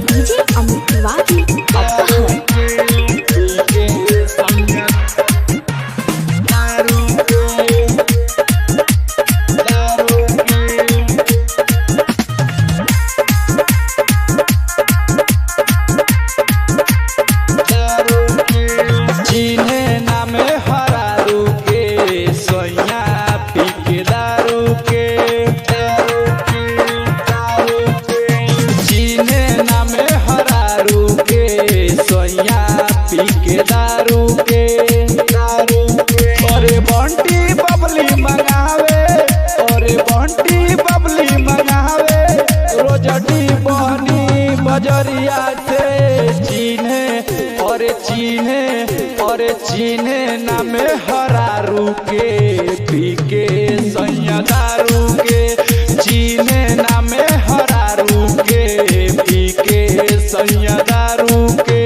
DJ Amit Tiwari अपहर दारू के अरे बंटी बबली मंगावे अरे बंटी बबली मंगावे रोजडी बनी बजरिया से चीन्हे अरे चीन्हे नामे हरारू के पी के सैया दारू के चीन्हे नामे हरारू के पी के सैया दारू के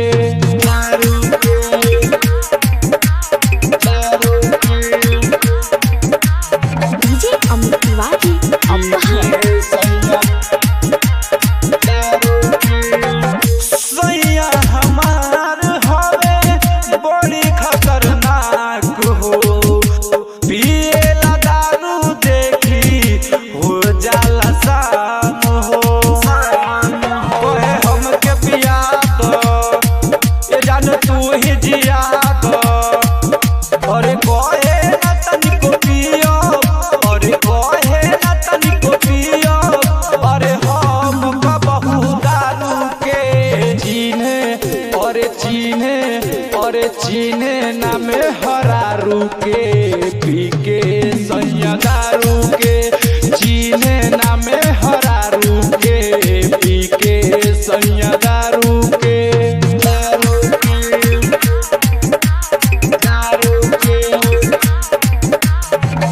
चीन्हे नामे हरारू के पी के सैया दारू के चीन्हे नामे हरारू के पी के सैया दारू के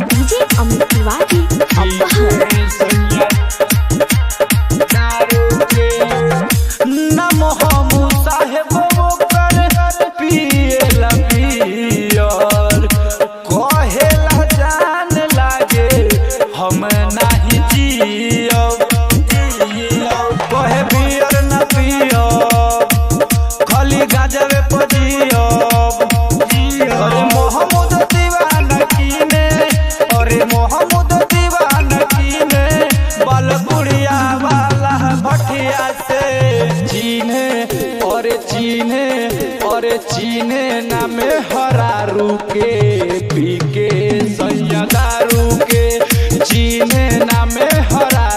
डीजे अमित तिवारी अपहर चीन्हे नामे हरारू के पी के सैया दारू के चीन्हे नामे हरा